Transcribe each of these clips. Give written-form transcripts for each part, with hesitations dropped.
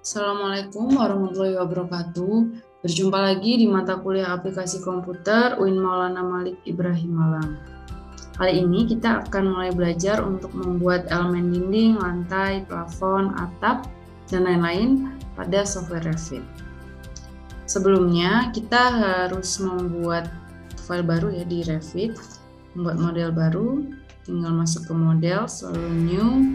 Assalamualaikum warahmatullahi wabarakatuh. Berjumpa lagi di mata kuliah aplikasi komputer UIN Maulana Malik Ibrahim Malang. Kali ini kita akan mulai belajar untuk membuat elemen dinding, lantai, plafon, atap, dan lain-lain pada software Revit. Sebelumnya kita harus membuat file baru ya di Revit, membuat model baru, tinggal masuk ke model, selalu new,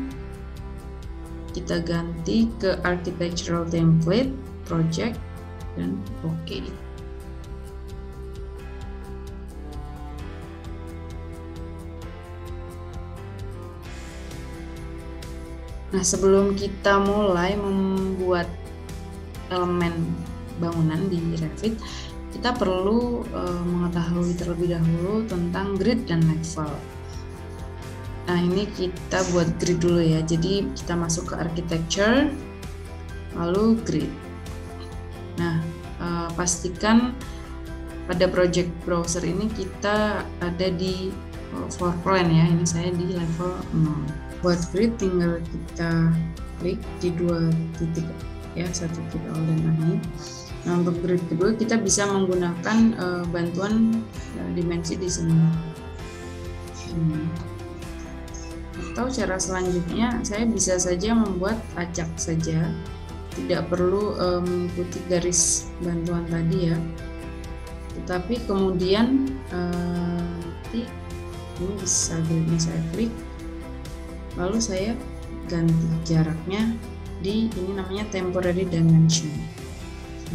kita ganti ke architectural template, project, dan OK. Nah, sebelum kita mulai membuat elemen bangunan di Revit, kita perlu mengetahui terlebih dahulu tentang grid dan level. Nah, ini kita buat grid dulu ya. Jadi kita masuk ke architecture, lalu grid. Nah, pastikan pada project browser ini kita ada di floor plan ya. Ini saya di level 0. Buat grid tinggal kita klik di dua titik ya, satu titik awal dan akhir. Nah, untuk grid kedua kita bisa menggunakan bantuan dimensi di sini. Atau cara selanjutnya saya bisa saja membuat acak saja, tidak perlu mengikuti garis bantuan tadi ya, tetapi kemudian nanti ini bisa gridnya saya klik, lalu saya ganti jaraknya di ini namanya temporary dimension.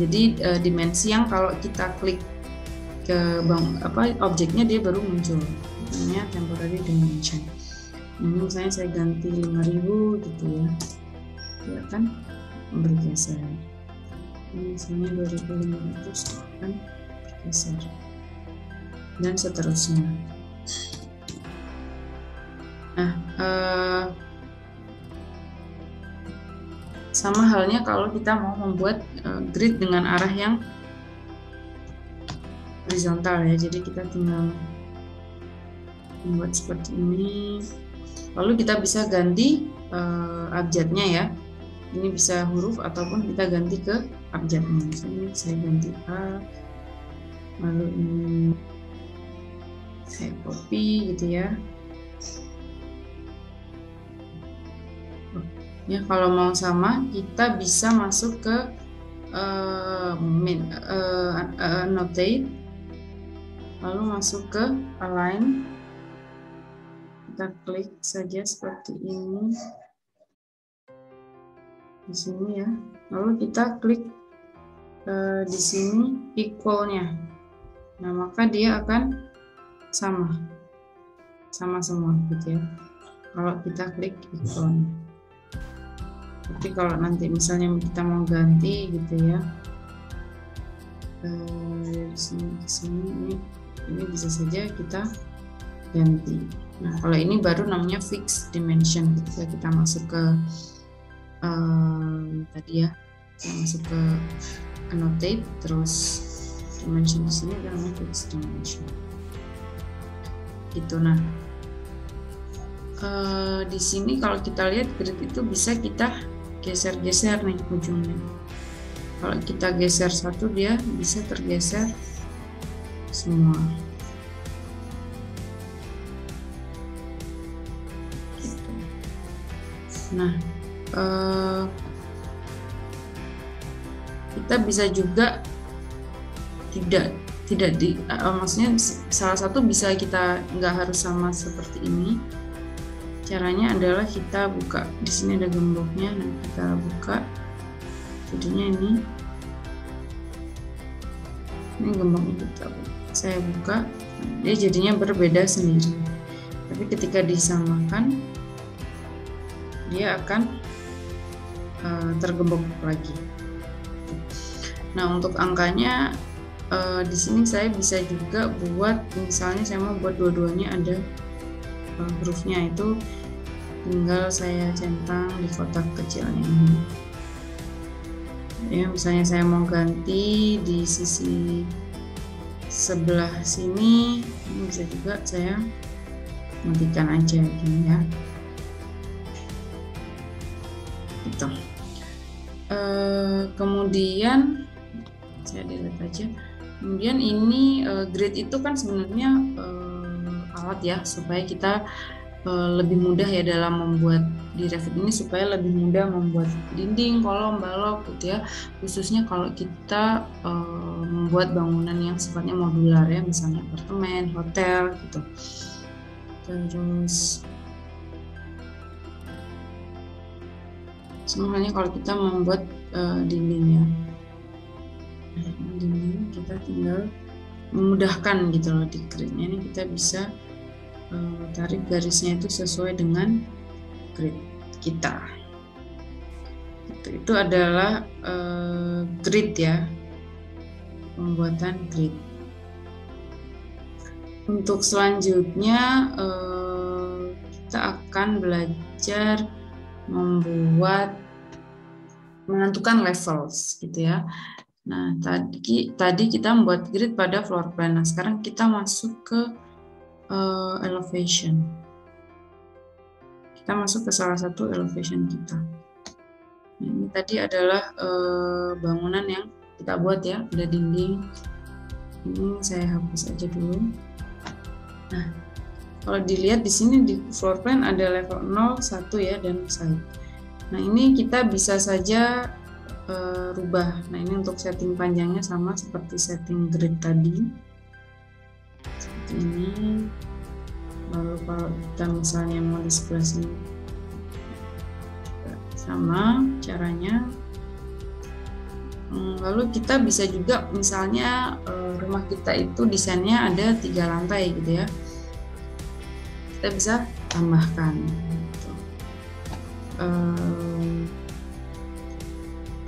Jadi dimensi yang kalau kita klik ke objeknya dia baru muncul, namanya temporary dimension. Ini misalnya saya ganti 5000 gitu ya, dia akan bergeser. Ini misalnya 2500 akan bergeser, dan seterusnya. Nah, sama halnya kalau kita mau membuat grid dengan arah yang horizontal ya, jadi kita tinggal membuat seperti ini. Lalu kita bisa ganti abjadnya ya. Ini bisa huruf ataupun kita ganti ke abjadnya. Misalnya saya ganti A, lalu ini saya copy gitu ya. Ya, kalau mau sama kita bisa masuk ke annotate, lalu masuk ke align. Kita klik saja seperti ini di sini ya, lalu kita klik di sini equalnya. Nah, maka dia akan sama semua gitu ya kalau kita klik equalnya. Tapi kalau nanti misalnya kita mau ganti gitu ya, dari sini ke sini, ini bisa saja kita ganti. Nah, kalau ini baru namanya fixed dimension. Ketika kita masuk ke tadi ya, kita masuk ke annotate, terus dimension di sini namanya fixed dimension. Gitu. Nah, di sini kalau kita lihat grid itu bisa kita geser-geser nih ujungnya. Kalau kita geser satu, dia bisa tergeser semua. Nah, kita bisa juga maksudnya salah satu bisa kita nggak harus sama seperti ini. Caranya adalah kita buka, di sini ada gemboknya, nah kita buka, jadinya ini gemboknya saya buka, dia jadinya berbeda sendiri. Tapi ketika disamakan, dia akan tergembok lagi. Nah, untuk angkanya di sini saya bisa juga buat, misalnya saya mau buat dua-duanya ada hurufnya, itu tinggal saya centang di kotak kecilnya ini. Ya, misalnya saya mau ganti di sisi sebelah sini, ini bisa juga saya matikan aja gini ya. Gitu. Kemudian saya delete aja. Kemudian ini grid itu kan sebenarnya alat ya supaya kita lebih mudah ya dalam membuat di Revit ini, supaya lebih mudah membuat dinding, kolom, balok gitu ya. Khususnya kalau kita membuat bangunan yang sifatnya modular ya, misalnya apartemen, hotel gitu. Terus semuanya kalau kita membuat dinding ya, dinding kita tinggal memudahkan gitu loh di gridnya. Ini kita bisa tarik garisnya itu sesuai dengan grid kita. Itu adalah grid ya, pembuatan grid. Untuk selanjutnya kita akan belajar menentukan levels gitu ya. Nah, tadi kita membuat grid pada floor plan. Nah, sekarang kita masuk ke elevation. Kita masuk ke salah satu elevation kita. Nah, ini tadi adalah bangunan yang kita buat ya, ada dinding. Ini saya hapus aja dulu. Nah, kalau dilihat di sini di floor plan ada level 0, 1 ya, dan side. Nah, ini kita bisa saja rubah. Nah, ini untuk setting panjangnya sama seperti setting grid tadi. Seperti ini. Lalu kalau kita misalnya mau di sebelah sini, sama caranya. Lalu kita bisa juga misalnya rumah kita itu desainnya ada 3 lantai gitu ya. Kita bisa tambahkan gitu.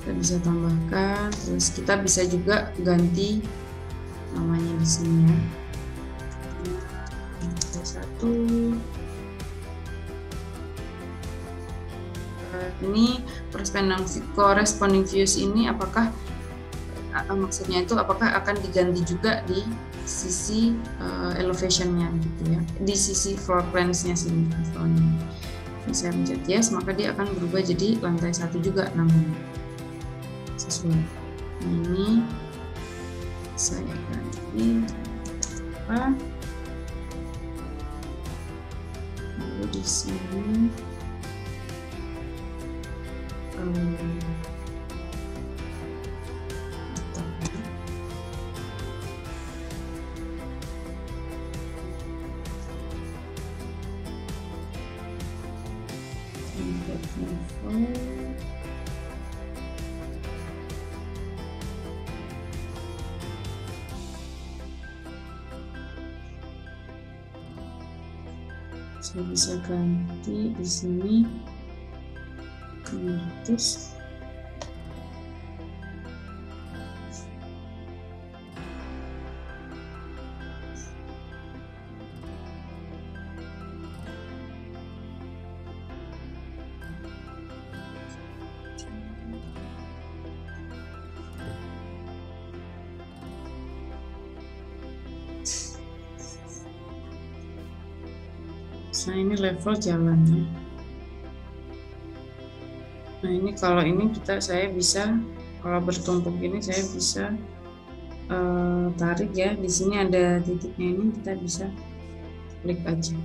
Kita bisa tambahkan, terus kita bisa juga ganti namanya di sini ya. Satu. Ini corresponding views ini apakah maksudnya itu apakah akan diganti juga di sisi elevationnya gitu ya, di sisi floor plans-nya sini. Saya pencet yes, maka dia akan berubah jadi lantai 1 juga namanya sesuai. Ini saya ganti apa? Lalu di sini saya bisa ganti di sini terus nah ini level jalannya. Nah ini kalau ini saya bisa kalau bertumpuk ini saya bisa tarik ya, di sini ada titiknya, ini kita bisa klik aja.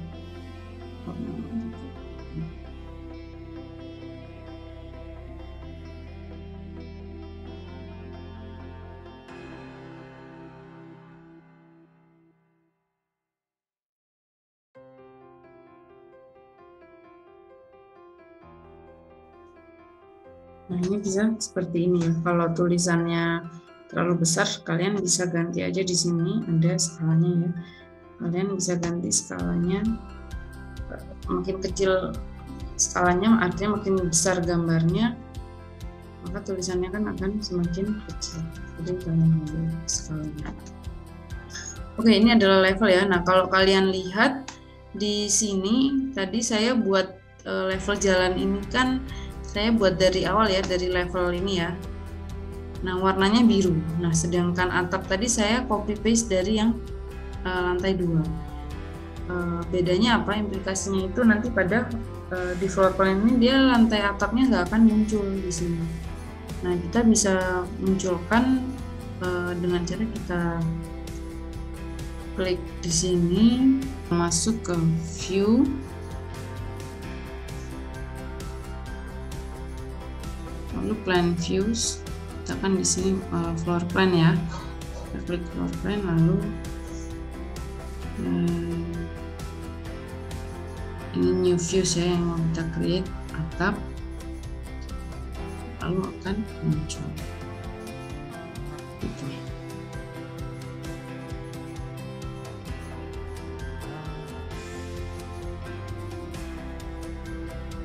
Nah ini bisa seperti ini ya. Kalau tulisannya terlalu besar, kalian bisa ganti aja di sini ada skalanya ya. Kalian bisa ganti skalanya, makin kecil skalanya artinya makin besar gambarnya, maka tulisannya kan akan semakin kecil. Jadi kalian ambil skalanya. Oke, ini adalah level ya. Nah kalau kalian lihat di sini tadi saya buat level jalan ini kan saya buat dari awal ya, dari level ini ya. Nah warnanya biru. Nah sedangkan atap tadi saya copy paste dari yang lantai 2. Bedanya apa? Implikasinya itu nanti pada di floor plan ini dia lantai atapnya nggak akan muncul di sini. Nah, kita bisa munculkan dengan cara kita klik di sini, masuk ke view, lalu plan views, kita kan di sini floor plan ya, kita klik floor plan, lalu ini new views ya yang mau kita create, atap, lalu akan muncul gitu.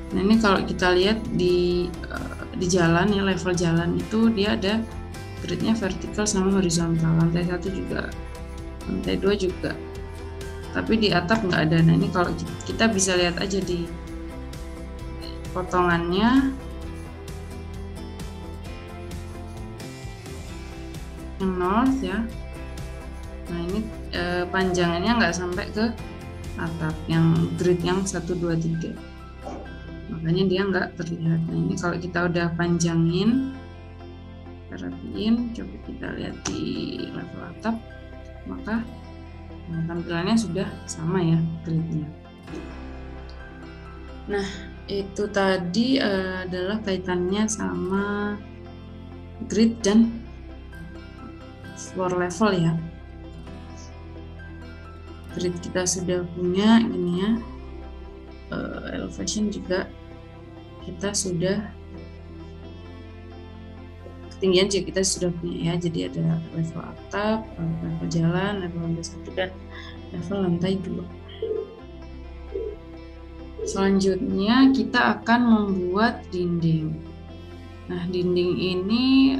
Nah, ini kalau kita lihat di jalan ya, level jalan itu dia ada gridnya vertikal sama horizontal, lantai 1 juga, lantai 2 juga, tapi di atap nggak ada. Nah, ini kalau kita bisa lihat aja di potongannya yang north ya. Nah, ini panjangannya nggak sampai ke atap, yang grid yang 1, 2, 3, makanya dia nggak terlihat. Nah, ini kalau kita udah panjangin, kita rapiin, coba kita lihat di level atap, maka tampilannya sudah sama ya gridnya. Nah, itu tadi adalah kaitannya sama grid dan floor level ya. Grid kita sudah punya ini ya, elevation juga kita sudah, ketinggian juga kita sudah punya ya. Jadi ada level atap, level jalan, level lantai 1 dan level lantai 2. Selanjutnya kita akan membuat dinding. Nah, dinding ini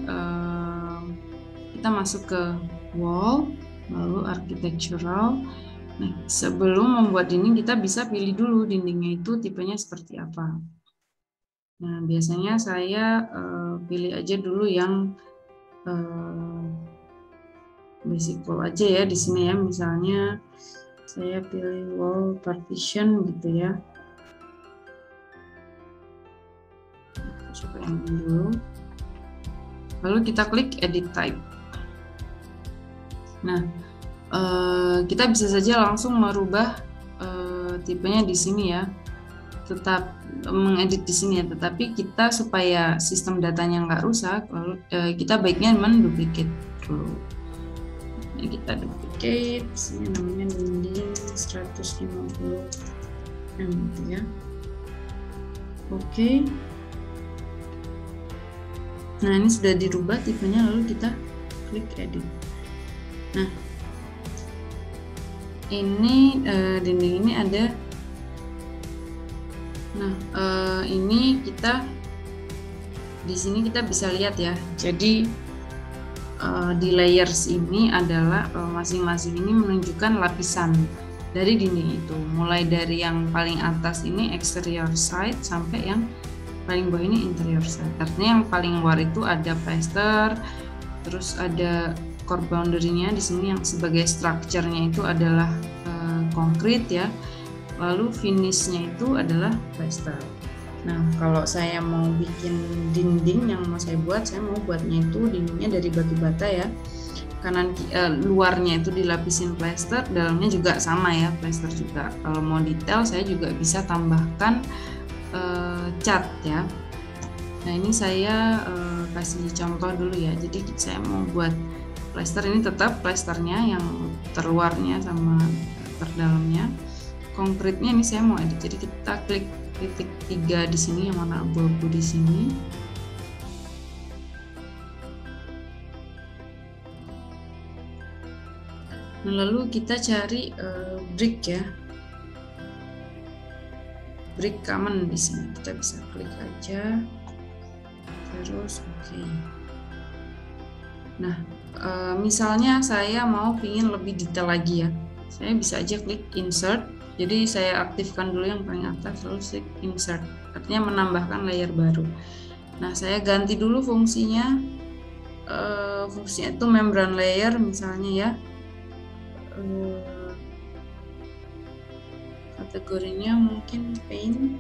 kita masuk ke wall, lalu architectural. Nah, sebelum membuat dinding kita bisa pilih dulu dindingnya itu tipenya seperti apa. Nah, biasanya saya pilih aja dulu yang basic wall aja ya di sini ya. Misalnya saya pilih wall partition gitu ya. Coba yang ini dulu. Lalu kita klik edit type. Nah, kita bisa saja langsung merubah tipenya di sini ya, tetap mengedit di sini ya. Tetapi kita supaya sistem datanya nggak rusak, lalu kita baiknya menduplicate dulu. Ini kita duplicate, sini namanya dinding 150 gitu ya. Oke. Nah, ini sudah dirubah tipenya, lalu kita klik edit. Nah, ini dinding ini ada. Nah, ini kita di sini kita bisa lihat ya. Jadi di layers ini adalah masing-masing ini menunjukkan lapisan dari dinding itu. Mulai dari yang paling atas ini exterior side sampai yang paling bawah ini interior side. Artinya yang paling luar itu ada plaster, terus ada core boundary-nya di sini yang sebagai structure-nya itu adalah konkrit ya. Lalu finish-nya itu adalah plaster. Nah, kalau saya mau bikin dinding yang mau saya buat, saya mau buatnya itu dindingnya dari batu bata ya. Kanan luarnya itu dilapisin plaster, dalamnya juga sama ya, plaster juga. Kalau mau detail saya juga bisa tambahkan cat ya. Nah, ini saya kasih contoh dulu ya. Jadi saya mau buat plaster, ini tetap plasternya yang terluarnya sama terdalamnya. Konkretnya ini saya mau edit. Jadi kita klik titik 3 di sini yang warna abu-abu di sini. Nah, lalu kita cari brick ya. Brick common di sini. Kita bisa klik aja. Terus oke. Nah, misalnya saya mau pingin lebih detail lagi ya. Saya bisa aja klik insert. Jadi saya aktifkan dulu yang paling atas, lalu klik insert. Artinya menambahkan layer baru. Nah, saya ganti dulu fungsinya. Fungsinya itu membran layer misalnya ya. Kategorinya mungkin paint.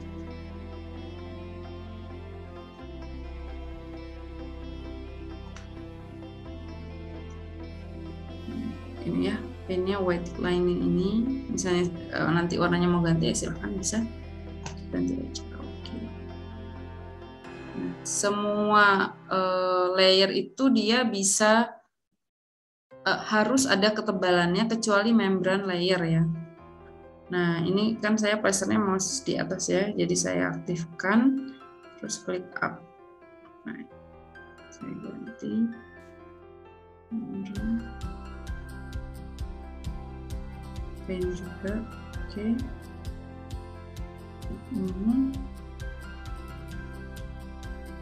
pennya white lining ini, misalnya nanti warnanya mau ganti ya silahkan bisa ganti aja. Oke. Nah, semua layer itu dia bisa harus ada ketebalannya kecuali membran layer ya. Nah, ini kan saya plasternya masih di atas ya, jadi saya aktifkan, terus klik up. Nah, saya ganti. Pen juga, oke.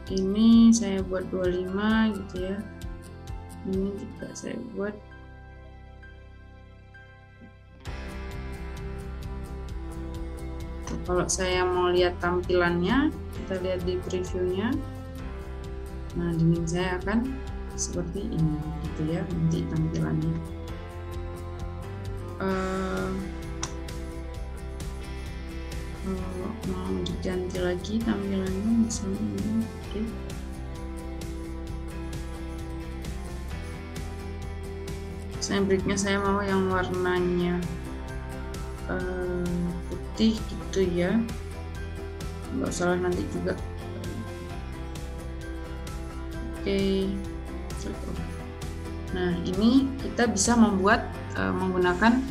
Ini saya buat 25 gitu ya. Ini juga saya buat kalau saya mau lihat tampilannya, kita lihat di previewnya. Nah, dinding saya akan seperti ini, gitu ya, nanti tampilannya. Kalau mau diganti lagi tampilannya, misalnya ini, oke. Saya breaknya saya mau yang warnanya putih gitu ya, nggak salah nanti juga. Oke. Nah, ini kita bisa membuat menggunakan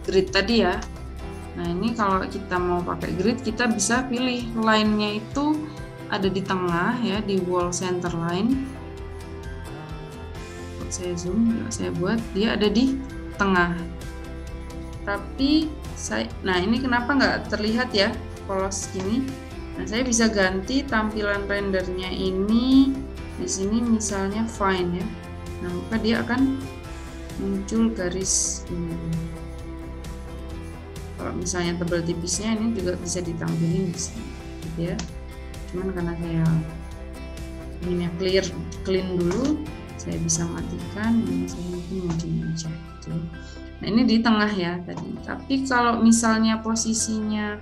grid tadi ya. Nah, ini kalau kita mau pakai grid, kita bisa pilih line-nya itu ada di tengah ya, di wall center line. Kalau saya zoom, saya buat dia ada di tengah. Tapi nah ini kenapa nggak terlihat ya polos gini? Nah, saya bisa ganti tampilan rendernya ini di sini misalnya fine ya. Nah, maka dia akan muncul garis ini. Kalau misalnya tebal tipisnya ini juga bisa ditampilin di sini, gitu ya. Cuman karena saya ininya clean dulu, saya bisa matikan. Ini saya mungkin mau aja, gitu. Nah, ini di tengah ya tadi. Tapi kalau misalnya posisinya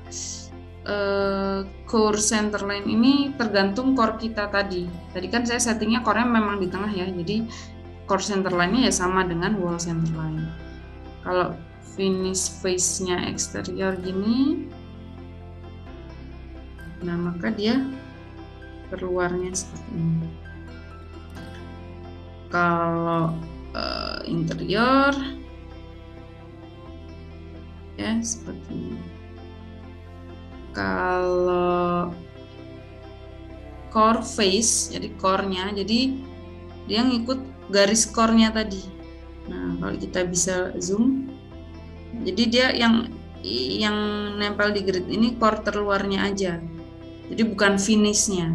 core center line ini tergantung core kita tadi. Tadi kan saya settingnya core-nya memang di tengah ya. Jadi core center line-nya ya sama dengan wall center line. Kalau finish face-nya eksterior gini, nah maka dia keluarnya seperti ini. Kalau interior ya seperti ini. Kalau core face, jadi core-nya, jadi dia ngikut garis core-nya tadi. Nah, kalau kita bisa zoom, jadi dia yang nempel di grid ini core terluarnya aja, jadi bukan finish-nya.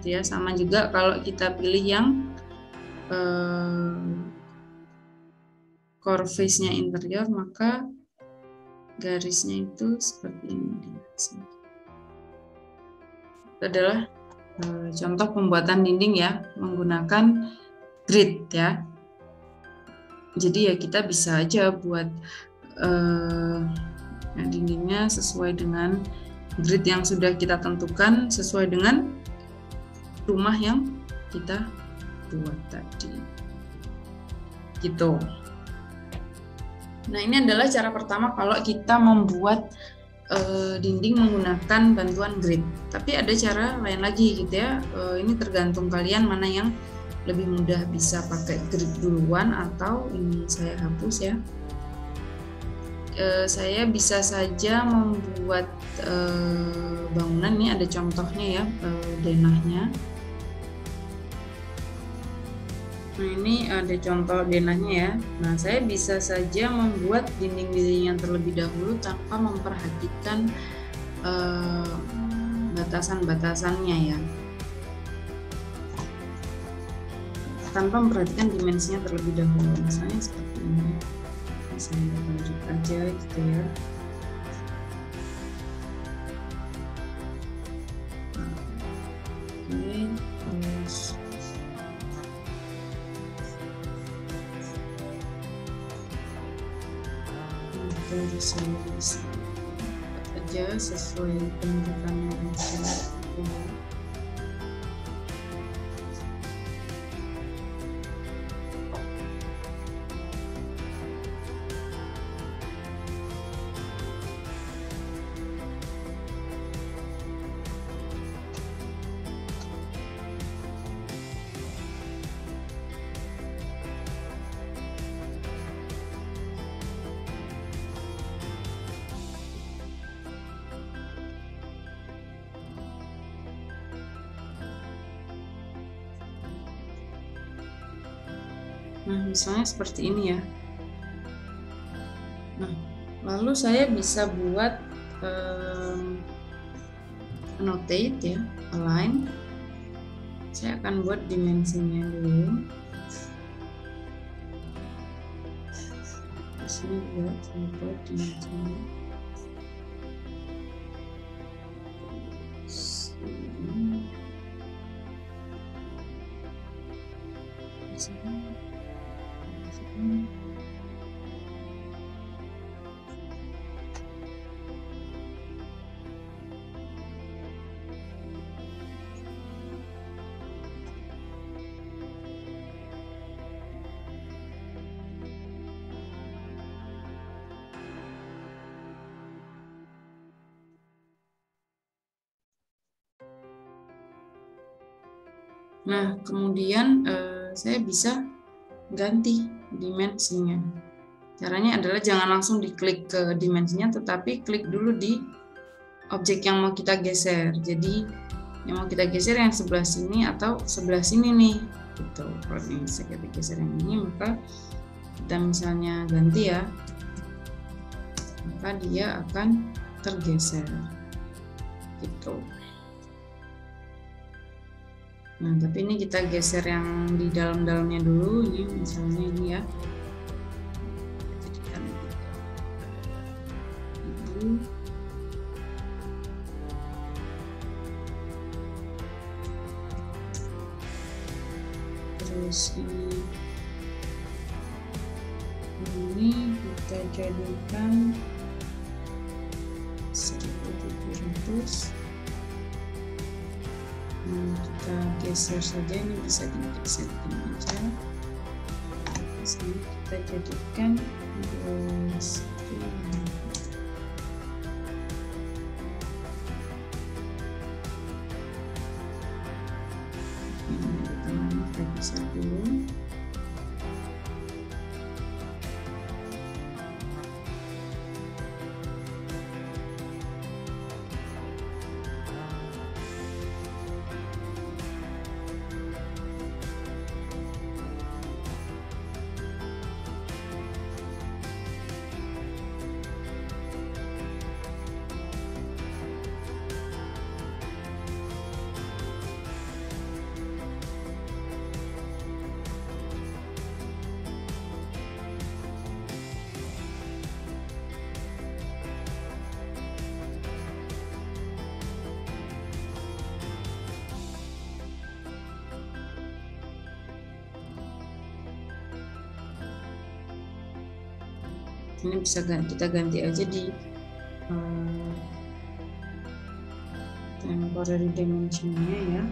Ya, sama juga kalau kita pilih yang core face-nya interior, maka garisnya itu seperti ini. Itu adalah contoh pembuatan dinding ya menggunakan grid ya. Jadi ya kita bisa aja buat dindingnya sesuai dengan grid yang sudah kita tentukan, sesuai dengan rumah yang kita buat tadi. Gitu. Nah, ini adalah cara pertama kalau kita membuat dinding menggunakan bantuan grid. Tapi ada cara lain lagi gitu ya. Ini tergantung kalian mana yang lebih mudah, bisa pakai grid duluan atau ini saya hapus ya. Saya bisa saja membuat bangunan, ini ada contohnya ya, denahnya. Nah, ini ada contoh denahnya ya. Nah, saya bisa saja membuat dinding-dinding yang terlebih dahulu tanpa memperhatikan batasan-batasannya ya. Tanpa memperhatikan dimensinya terlebih dahulu. Misalnya seperti ini. Saya lanjut aja gitu ya. Oke, terus saya bisa aja sesuai penunjukannya aja. Nah, misalnya seperti ini ya. Nah, lalu saya bisa buat annotate ya, align. Saya akan buat dimensinya dulu. Di sini juga saya buat dimensinya. Nah, kemudian saya bisa ganti dimensinya. Caranya adalah jangan langsung diklik ke dimensinya, tetapi klik dulu di objek yang mau kita geser. Jadi yang mau kita geser yang sebelah sini atau sebelah sini nih. Gitu. Kalau ini saya geser yang ini, maka kita misalnya ganti ya, maka dia akan tergeser. Gitu. Nah, tapi ini kita geser yang di dalam-dalamnya dulu. Ini misalnya ini ya. Jadikan ini. Terus ini kita jadikan 1700. Kita geser saja, ini bisa digeser aja. Sini kita jadikan 12. Ini kita geser dulu. Ini bisa kita ganti aja di temporary dimensionnya ya.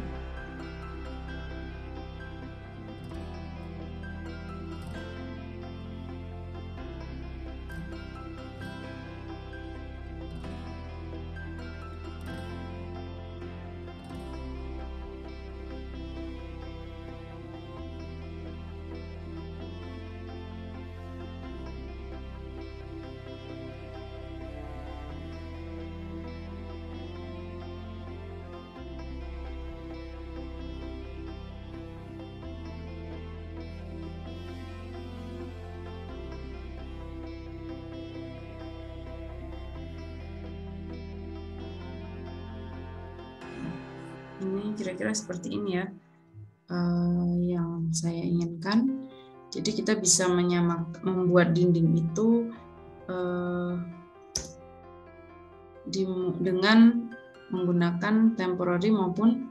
Ini kira-kira seperti ini ya, yang saya inginkan. Jadi kita bisa membuat dinding itu dengan menggunakan temporary maupun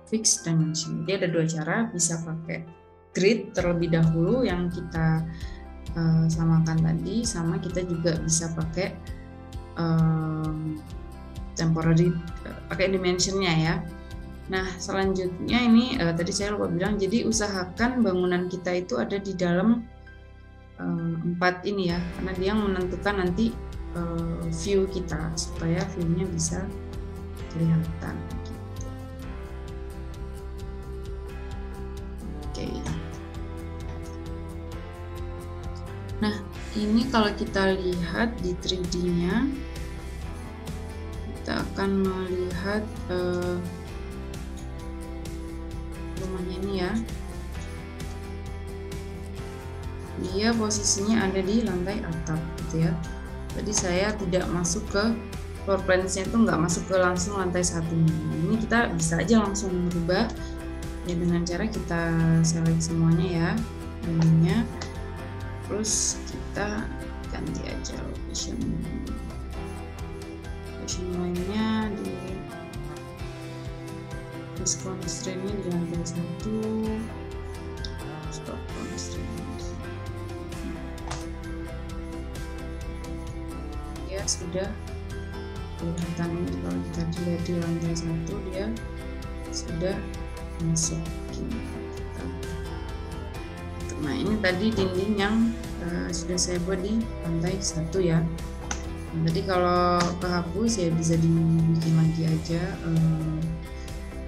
fixed dimension. Jadi ada dua cara, bisa pakai grid terlebih dahulu yang kita samakan tadi, sama kita juga bisa pakai temporary, pakai dimensionnya ya. Nah, selanjutnya ini tadi saya lupa bilang, jadi usahakan bangunan kita itu ada di dalam 4 ini ya, karena dia yang menentukan nanti view kita, supaya view-nya bisa kelihatan. Gitu. Oke. Nah, ini kalau kita lihat di 3D-nya, kita akan melihat rumahnya ini ya. dia posisinya ada di lantai atap gitu ya. Jadi saya tidak masuk ke floor plan-nya, itu nggak masuk ke langsung lantai 1. Ini kita bisa aja langsung merubah ya dengan cara kita select semuanya ya ininya, terus kita ganti aja location lainnya di constraint-nya di lantai 1, stop constraint ya sudah kelihatan. Ini kalau kita dilihat di lantai 1 dia sudah masuk. Nah ini tadi dinding yang sudah saya buat di lantai 1 ya. Nah, tadi kalau kehapus ya bisa dibikin lagi aja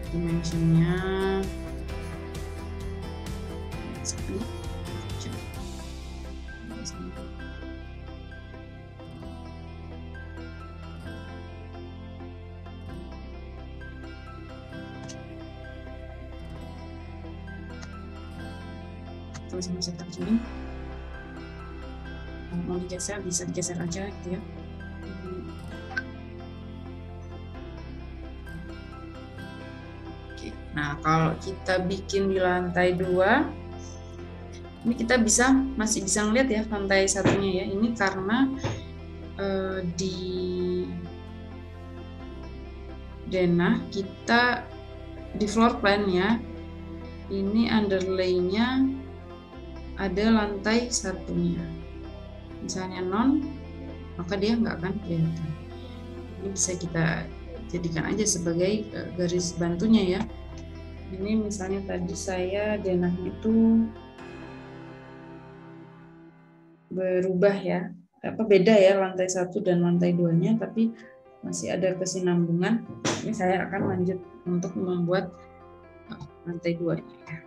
dimensionnya sama cetak gini. Mau digeser bisa digeser aja gitu ya. Oke. Nah kalau kita bikin di lantai 2 ini kita masih bisa ngeliat ya lantai 1-nya ya. Ini karena di denah kita di floor plan ya, ini underlay-nya ada lantai 1-nya. Misalnya non, maka dia nggak akan kelihatan. Ini bisa kita jadikan aja sebagai garis bantunya ya. Ini misalnya tadi saya denahnya itu berubah ya, beda ya lantai 1 dan lantai 2-nya, tapi masih ada kesinambungan. Ini saya akan lanjut untuk membuat lantai 2-nya ya.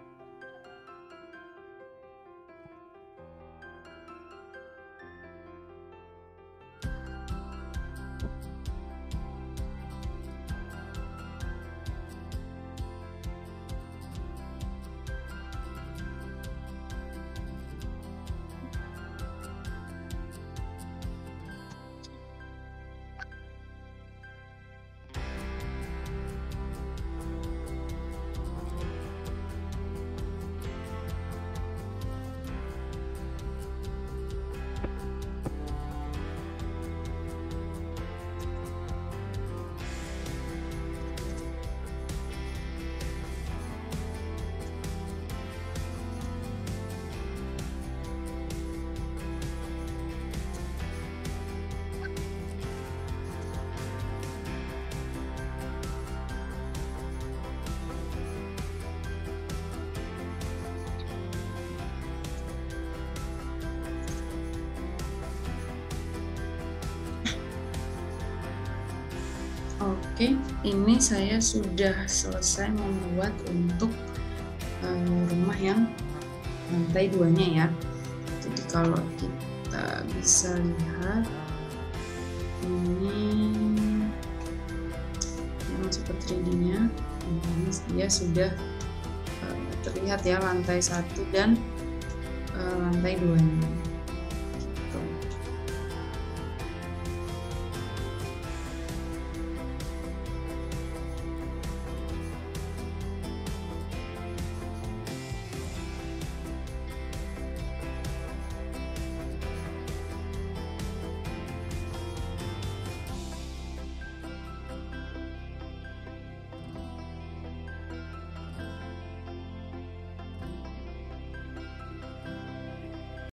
Oke, ini saya sudah selesai membuat untuk rumah yang lantai 2-nya ya. Jadi kalau kita bisa lihat ini yang seperti 3D-nya, ini dia sudah terlihat ya lantai 1 dan lantai 2-nya.